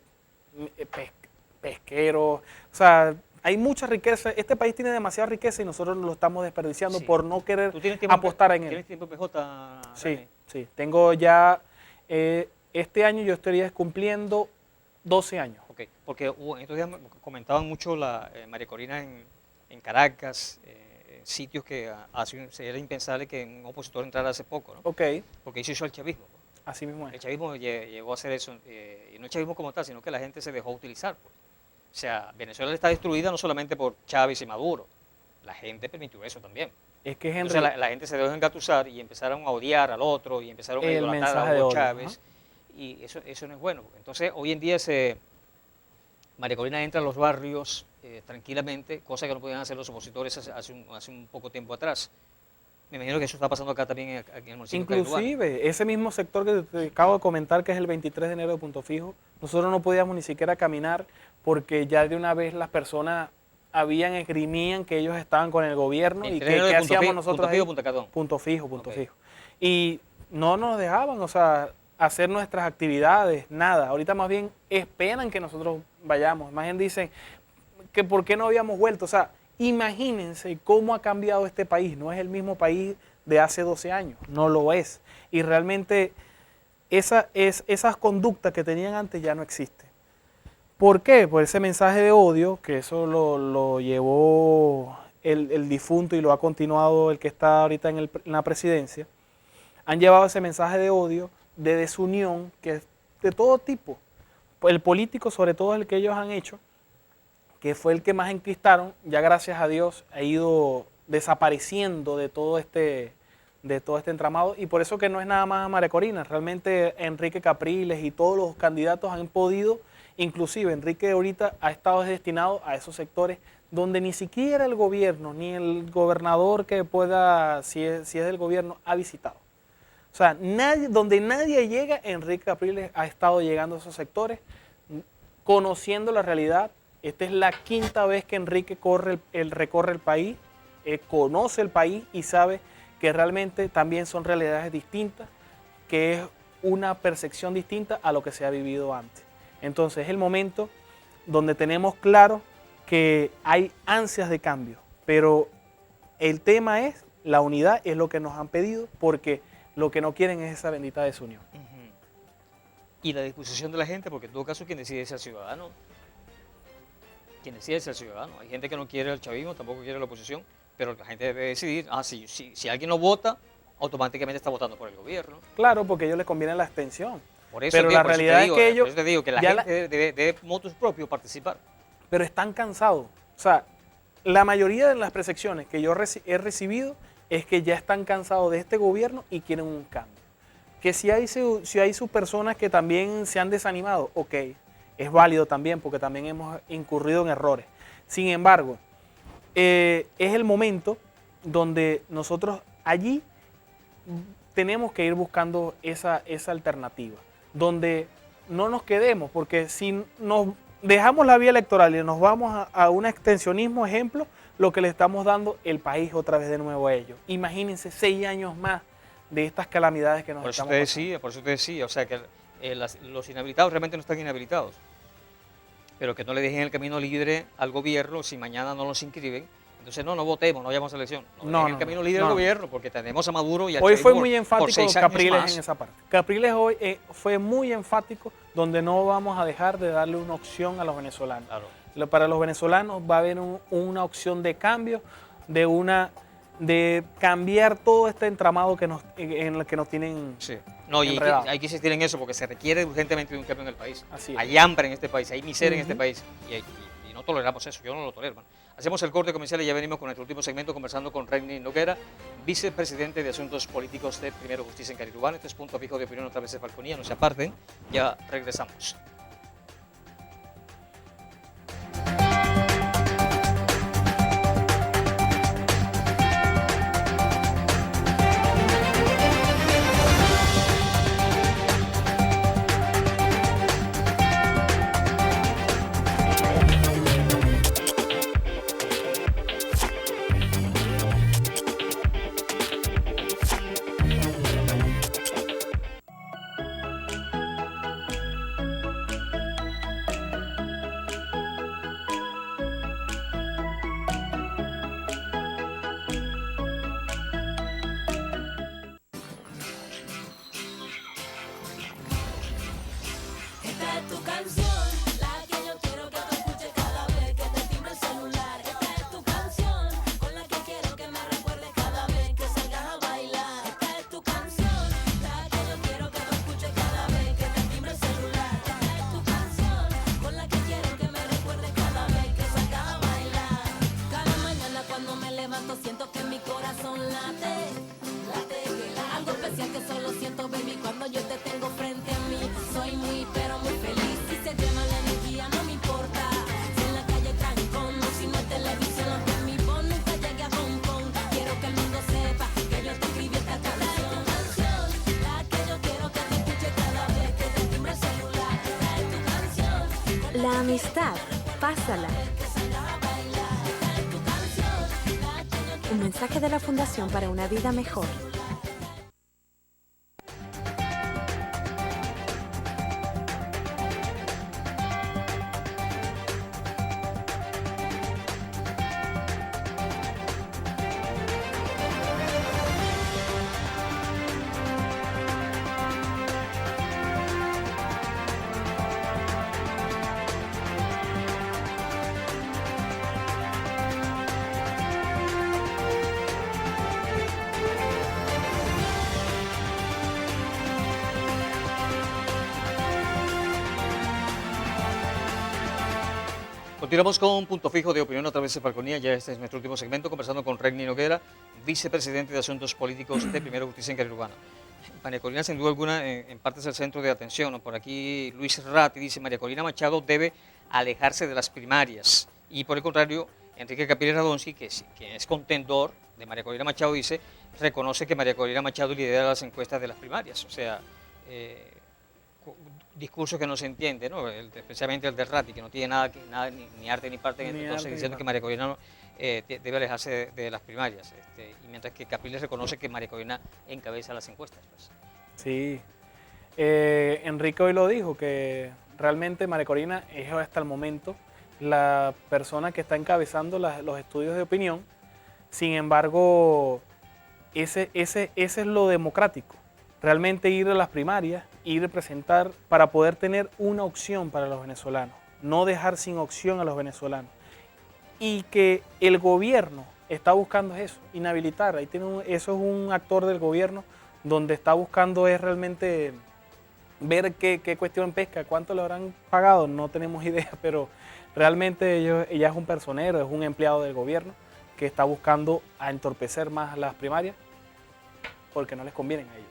pesqueros, o sea, hay mucha riqueza. Este país tiene demasiada riqueza y nosotros lo estamos desperdiciando por no querer apostar en él. ¿Tienes tiempo, PJ? Sí. Tengo ya, este año yo estaría cumpliendo 12 años. Ok, porque en estos días comentaban mucho María Corina en Caracas, sitios que era impensable que un opositor entrara hace poco, ¿no? Ok. Porque hizo el chavismo. Así mismo es. El chavismo llegó a hacer eso, y no el chavismo como tal, sino que la gente se dejó utilizar. Pues. O sea, Venezuela está destruida no solamente por Chávez y Maduro, la gente permitió eso también. Es que entonces la gente se dejó engatusar y empezaron a odiar al otro y empezaron a idolatrar a Hugo Chávez. Y eso no es bueno. Entonces, hoy en día María Corina entra a los barrios tranquilamente, cosa que no podían hacer los opositores hace un poco tiempo atrás. Me imagino que eso está pasando acá también en el municipio. Inclusive, ese mismo sector que te acabo de comentar, que es el 23 de enero de Punto Fijo, nosotros no podíamos ni siquiera caminar porque ya de una vez las personas esgrimían que ellos estaban con el gobierno y que qué hacíamos nosotros ahí. Punto Fijo. Y no nos dejaban, o sea, hacer nuestras actividades, nada. Ahorita más bien esperan que nosotros vayamos. Más bien dicen que por qué no habíamos vuelto. O sea, imagínense cómo ha cambiado este país. No es el mismo país de hace 12 años, no lo es. Y realmente esas conductas que tenían antes ya no existen. ¿Por qué? Por ese mensaje de odio, que eso lo llevó el difunto y lo ha continuado el que está ahorita en la presidencia. Han llevado ese mensaje de odio, de desunión, que es de todo tipo. El político, sobre todo el que ellos han hecho, que fue el que más enquistaron, ya gracias a Dios ha ido desapareciendo de todo este entramado, y por eso que no es nada más María Corina, realmente Enrique Capriles y todos los candidatos han podido, inclusive Enrique ahorita ha estado destinado a esos sectores donde ni siquiera el gobierno, ni el gobernador que pueda, si es del gobierno, ha visitado. O sea, donde nadie llega, Enrique Capriles ha estado llegando a esos sectores, conociendo la realidad. Esta es la quinta vez que Enrique recorre el país, conoce el país y sabe que realmente también son realidades distintas, que es una percepción distinta a lo que se ha vivido antes. Entonces es el momento donde tenemos claro que hay ansias de cambio, pero el tema es, la unidad es lo que nos han pedido, porque lo que no quieren es esa bendita desunión. y la disposición de la gente, porque en todo caso quien decide es el ciudadano. Quien decide es el ciudadano. Hay gente que no quiere el chavismo, tampoco quiere la oposición, pero la gente debe decidir, si alguien no vota, automáticamente está votando por el gobierno. Claro, porque a ellos les conviene la abstención. Por eso pero la realidad es que ellos... Por eso te digo que la gente debe motus propio participar. Pero están cansados. O sea, la mayoría de las percepciones que yo he recibido es que ya están cansados de este gobierno y quieren un cambio. Que si hay sus personas que también se han desanimado, ok, es válido también porque también hemos incurrido en errores. Sin embargo, es el momento donde nosotros allí tenemos que ir buscando esa alternativa, donde no nos quedemos, porque si nos dejamos la vía electoral y nos vamos a un extensionismo, ejemplo, lo que le estamos dando el país otra vez de nuevo a ellos. Imagínense 6 años más de estas calamidades que nos estamos pasando. Por eso te decía, o sea que los inhabilitados realmente no están inhabilitados, pero que no le dejen el camino libre al gobierno si mañana no los inscriben. Entonces no votemos, no vayamos a elección. No dejen el camino libre al gobierno, porque tenemos a Maduro y a Hoy Chávez fue muy enfático Capriles más. en esa parte. Capriles hoy fue muy enfático, donde no vamos a dejar de darle una opción a los venezolanos. Claro. Para los venezolanos va a haber una opción de cambio, de cambiar todo este entramado en el que nos tienen. Sí. No, y enredados. hay que insistir en eso, porque se requiere urgentemente de un cambio en el país. Así es. Hay hambre en este país, hay miseria en este país, y no toleramos eso, yo no lo tolero. Hacemos el corte comercial y ya venimos con nuestro último segmento conversando con Reini Noguera, vicepresidente de Asuntos Políticos de Primero Justicia en Carirubán. Este es Punto Fijo de Opinión, otra vez de Falconía, no se aparten, ya regresamos. La amistad, pásala. Un mensaje de la Fundación para una vida mejor. Continuamos con un Punto Fijo de Opinión a través de Falconía. Ya este es nuestro último segmento, conversando con Reini Noguera, vicepresidente de Asuntos Políticos de Primero Justicia en Carirubán. María Corina, sin duda alguna, en parte es el centro de atención, ¿no? Por aquí Luis Ratti dice: María Corina Machado debe alejarse de las primarias. Y por el contrario, Enrique Capriles Radonski, que es contendor de María Corina Machado, dice, reconoce que María Corina Machado lidera las encuestas de las primarias. O sea, discurso que no se entiende, ¿no? Especialmente el de Ratti, que no tiene nada ni arte ni parte, entonces diciendo que María Corina debe alejarse de las primarias, y mientras que Capriles reconoce que María Corina encabeza las encuestas. Pues. Sí, Enrique hoy lo dijo, que realmente María Corina es hasta el momento la persona que está encabezando los estudios de opinión. Sin embargo, ese es lo democrático. realmente ir a las primarias, ir a presentar para poder tener una opción para los venezolanos, no dejar sin opción a los venezolanos. Y que el gobierno está buscando eso, inhabilitar. Ahí eso es un actor del gobierno donde está buscando es realmente ver qué cuestión pesca, cuánto le habrán pagado, no tenemos idea, pero realmente ella es un personero, es un empleado del gobierno que está buscando a entorpecer más las primarias porque no les convienen a ellos.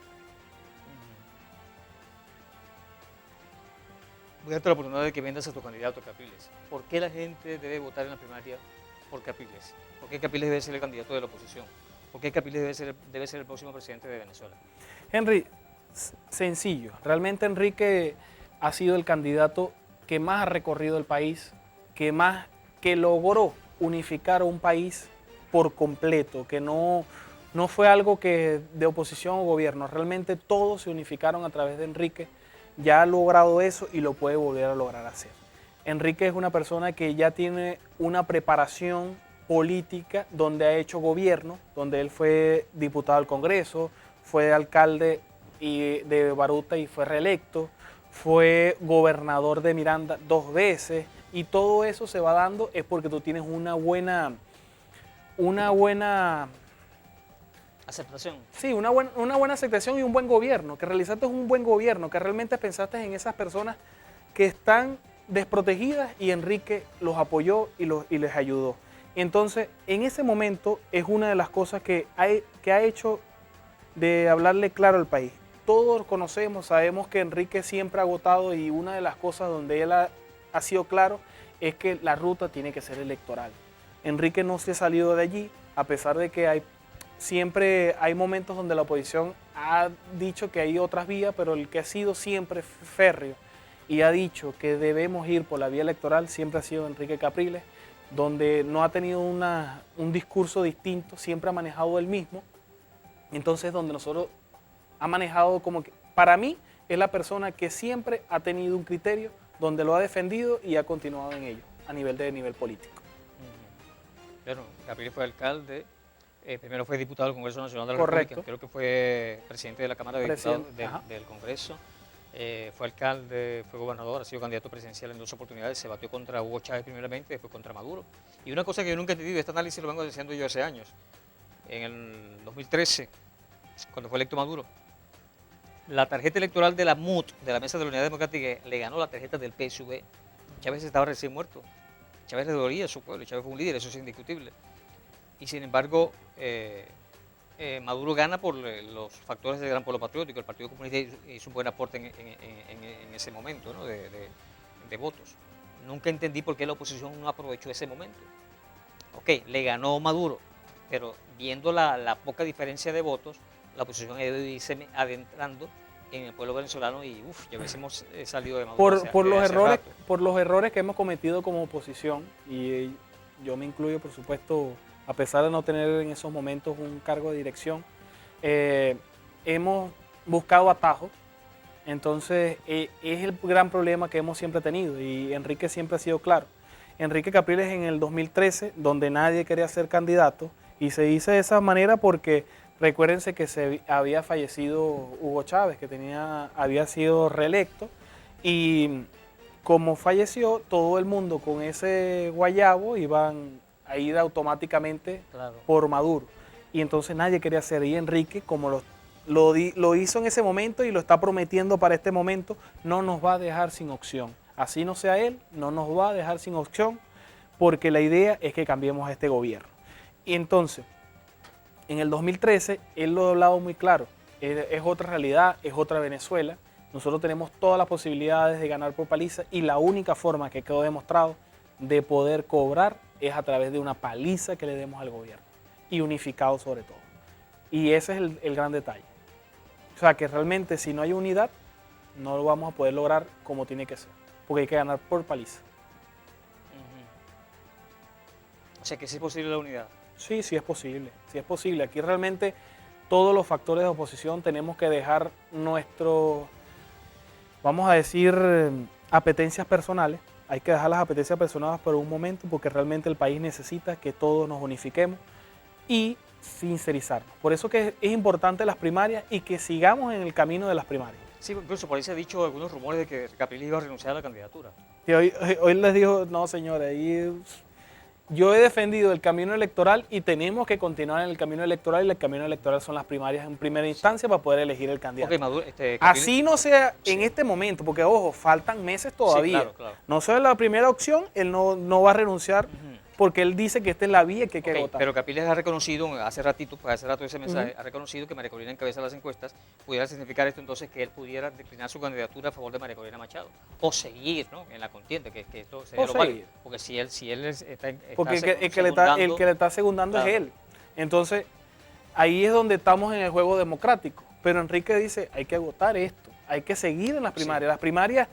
Voy a darte la oportunidad de que vendas a tu candidato, Capriles. ¿Por qué la gente debe votar en la primaria por Capriles? ¿Por qué Capriles debe ser el candidato de la oposición? ¿Por qué Capriles debe ser el próximo presidente de Venezuela? Henry, sencillo. Realmente Enrique ha sido el candidato que más ha recorrido el país, que logró unificar un país por completo, que no fue algo que de oposición o gobierno. Realmente todos se unificaron a través de Enrique. Ya ha logrado eso y lo puede volver a lograr hacer. Enrique es una persona que ya tiene una preparación política donde ha hecho gobierno, donde él fue diputado al Congreso, fue alcalde de Baruta y fue reelecto, fue gobernador de Miranda 2 veces y todo eso se va dando es porque tú tienes una buena aceptación. Sí, una buena aceptación y un buen gobierno, que realizaste un buen gobierno, que realmente pensaste en esas personas que están desprotegidas y Enrique los apoyó y les ayudó. Entonces, en ese momento es una de las cosas que ha hecho de hablarle claro al país. Todos conocemos, sabemos que Enrique siempre ha votado y una de las cosas donde él ha sido claro es que la ruta tiene que ser electoral. Enrique no se ha salido de allí, a pesar de que siempre hay momentos donde la oposición ha dicho que hay otras vías, pero el que ha sido siempre férreo y ha dicho que debemos ir por la vía electoral siempre ha sido Enrique Capriles, donde no ha tenido un discurso distinto, siempre ha manejado el mismo. Entonces, donde nosotros ha manejado como que, para mí, es la persona que siempre ha tenido un criterio, donde lo ha defendido y ha continuado en ello, a nivel político. Bueno, Capriles fue alcalde, primero fue diputado del Congreso Nacional de la Correcto. República, creo que fue presidente de la Cámara de Diputados del Congreso, fue alcalde, fue gobernador, ha sido candidato presidencial en 2 oportunidades, se batió contra Hugo Chávez primeramente, después contra Maduro. Y una cosa que yo nunca he entendido, este análisis lo vengo diciendo yo hace años, en el 2013, cuando fue electo Maduro, la tarjeta electoral de la MUD, de la Mesa de la Unidad Democrática, le ganó la tarjeta del PSV. Chávez estaba recién muerto. Chávez le dolía a su pueblo, Chávez fue un líder, eso es indiscutible. Y sin embargo, Maduro gana por los factores del Gran Pueblo Patriótico. El Partido Comunista hizo un buen aporte en ese momento, ¿no? de votos. Nunca entendí por qué la oposición no aprovechó ese momento. Ok, le ganó Maduro, pero viendo la poca diferencia de votos, la oposición debe irse adentrando en el pueblo venezolano y ya hubiésemos salido de Maduro por los errores que hemos cometido como oposición, y yo me incluyo, por supuesto, a pesar de no tener en esos momentos un cargo de dirección, hemos buscado atajos. Entonces es el gran problema que hemos siempre tenido y Enrique siempre ha sido claro. Enrique Capriles en el 2013, donde nadie quería ser candidato, y se hizo de esa manera porque recuérdense que se había fallecido Hugo Chávez, que había sido reelecto, y como falleció, todo el mundo con ese guayabo iban a ir automáticamente por Maduro. Y entonces nadie quería hacer, y Enrique, como lo hizo en ese momento y lo está prometiendo para este momento, no nos va a dejar sin opción. Así no sea él, no nos va a dejar sin opción, porque la idea es que cambiemos a este gobierno. Y entonces, en el 2013, él lo ha hablado muy claro, es otra realidad, es otra Venezuela. Nosotros tenemos todas las posibilidades de ganar por paliza y la única forma que quedó demostrado de poder cobrar es a través de una paliza que le demos al gobierno y unificado sobre todo. Y ese es el gran detalle. O sea que realmente si no hay unidad, no lo vamos a poder lograr como tiene que ser, porque hay que ganar por paliza. O sea que sí es posible la unidad. Sí, sí es posible, sí es posible. Aquí realmente todos los factores de oposición tenemos que dejar vamos a decir, apetencias personales. Hay que dejar las apetencias personales por un momento porque realmente el país necesita que todos nos unifiquemos y sincerizarnos. Por eso que es importante las primarias y que sigamos en el camino de las primarias. Sí, incluso por ahí se ha dicho algunos rumores de que Capriles iba a renunciar a la candidatura. Y hoy les dijo, no señores, yo he defendido el camino electoral y tenemos que continuar en el camino electoral, y el camino electoral son las primarias en primera instancia para poder elegir el candidato. Okay, Así no sea en este momento, porque ojo, faltan meses todavía. Sí, claro. No sea la primera opción, él no va a renunciar porque él dice que esta es la vía que hay que votar. Pero Capriles ha reconocido, hace rato ese mensaje, ha reconocido que María Corina encabeza las encuestas. ¿Pudiera significar esto entonces que él pudiera declinar su candidatura a favor de María Corina Machado? O seguir, ¿no?, en la contienda, que esto sería lo válido. Porque si él está porque el que le está segundando es él. Entonces, ahí es donde estamos en el juego democrático. Pero Enrique dice, hay que votar esto, hay que seguir en las primarias. Las primarias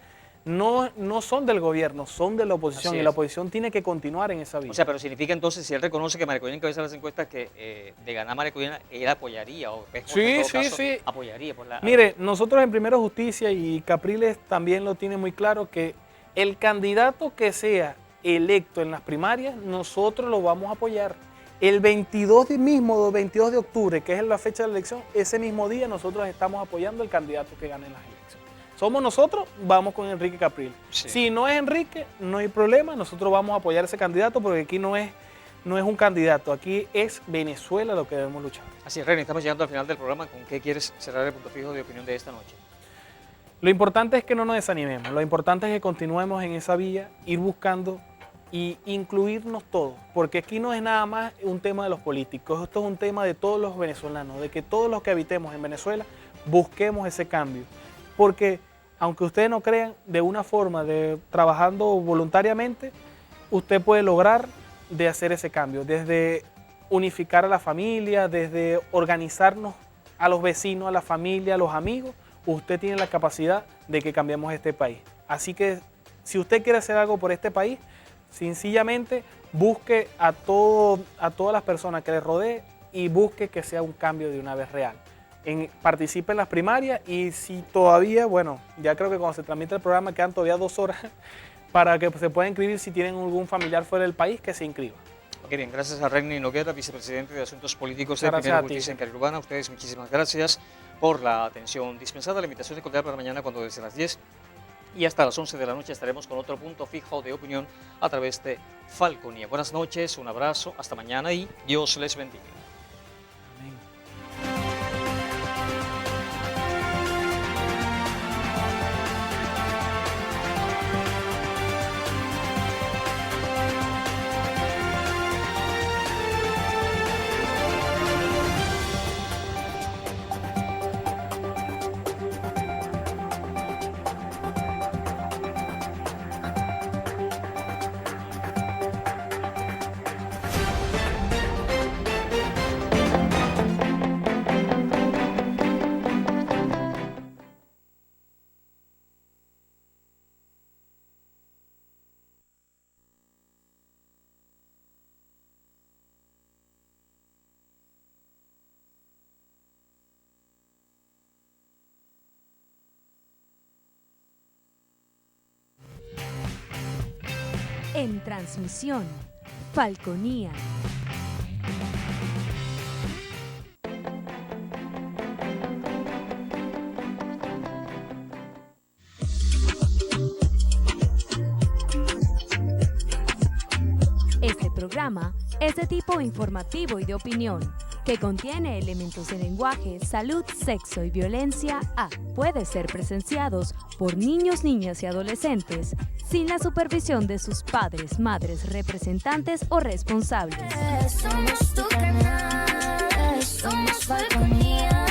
no son del gobierno, son de la oposición, y la oposición tiene que continuar en esa vía. O sea, pero significa entonces, si él reconoce que María Corina encabeza las encuestas, que de ganar María Corina, él apoyaría, o sí, apoyaría por la... Mire, nosotros en Primero Justicia, y Capriles también lo tiene muy claro, que el candidato que sea electo en las primarias, nosotros lo vamos a apoyar. El 22 de octubre, que es la fecha de la elección, ese mismo día nosotros estamos apoyando al candidato que gane las elecciones. Somos nosotros, vamos con Enrique Capriles. Sí. Si no es Enrique, no hay problema, nosotros vamos a apoyar a ese candidato, porque aquí no es un candidato, aquí es Venezuela lo que debemos luchar. Así es, René, estamos llegando al final del programa. ¿Con qué quieres cerrar el punto fijo de opinión de esta noche? Lo importante es que no nos desanimemos, lo importante es que continuemos en esa vía, ir buscando y incluirnos todos, porque aquí no es nada más un tema de los políticos, esto es un tema de todos los venezolanos, de que todos los que habitemos en Venezuela busquemos ese cambio, porque aunque ustedes no crean, de una forma, trabajando voluntariamente, usted puede lograr de hacer ese cambio, desde unificar a la familia, desde organizarnos a los vecinos, a la familia, a los amigos. Usted tiene la capacidad de que cambiemos este país. Así que si usted quiere hacer algo por este país, sencillamente busque a todas las personas que le rodeen y busque que sea un cambio de una vez real. Participe en las primarias, y si todavía, bueno, ya creo que cuando se transmite el programa quedan todavía 2 horas para que se pueda inscribir. Si tienen algún familiar fuera del país, que se inscriba. Ok, bien, gracias a René Noguera, vicepresidente de Asuntos Políticos de Primera Justicia en Caribe Urbana. A ustedes muchísimas gracias por la atención dispensada. La invitación es cordial para mañana, cuando desde las 10 y hasta las 11 de la noche estaremos con otro punto fijo de opinión a través de Falconía. Buenas noches, un abrazo, hasta mañana y Dios les bendiga. En transmisión, Falconía. Este programa es de tipo informativo y de opinión, que contiene elementos de lenguaje, salud, sexo y violencia puede ser presenciados por niños, niñas y adolescentes sin la supervisión de sus padres, madres, representantes o responsables. Somos tu canal, somos Falconía.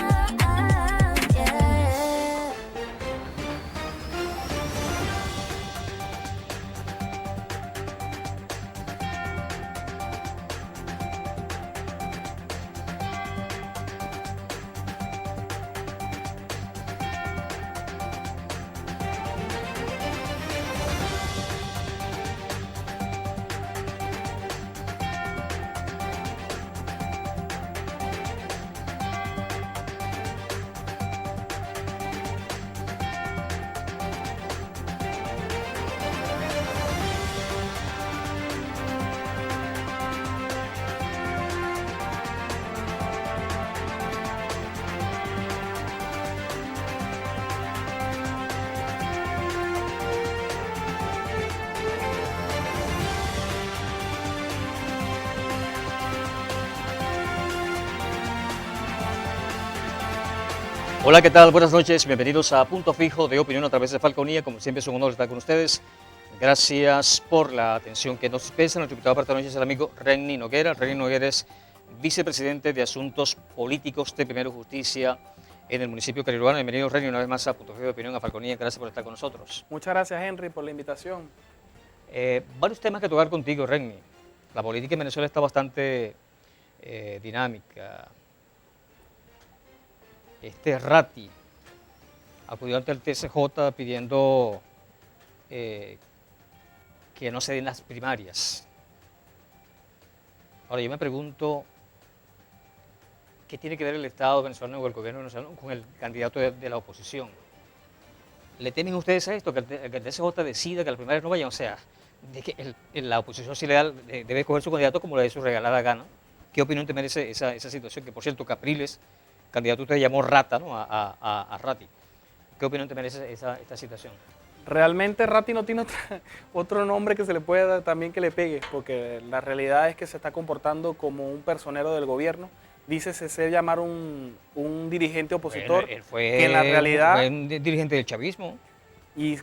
Hola, ¿qué tal? Buenas noches, bienvenidos a Punto Fijo de Opinión a través de Falconía. Como siempre es un honor estar con ustedes. Gracias por la atención que nos dispensa. Nuestro invitado para esta noche es el amigo Renny Noguera. Renny Noguera es vicepresidente de Asuntos Políticos de Primero Justicia en el municipio cariurbano. Bienvenido, Renny, una vez más a Punto Fijo de Opinión a Falconía. Gracias por estar con nosotros. Muchas gracias, Henry, por la invitación. Varios temas que tocar contigo, Renny. La política en Venezuela está bastante dinámica. Ratti acudió ante el TSJ pidiendo que no se den las primarias. Ahora yo me pregunto, ¿qué tiene que ver el Estado venezolano o el gobierno venezolano con el candidato de la oposición? ¿Le temen ustedes a esto, que el TSJ decida que las primarias no vayan? O sea, de que la oposición sí debe escoger su candidato como le dé su regalada gana. ¿Qué opinión te merece esa situación? Que por cierto, Capriles, candidato usted llamó rata, ¿no? a Ratti. ¿Qué opinión te merece esta situación? Realmente Ratti no tiene otro nombre que se le pueda dar también que le pegue, porque la realidad es que se está comportando como un personero del gobierno. Dice ser llamar un dirigente opositor, Bueno, él fue, que en la realidad fue un dirigente del chavismo. Y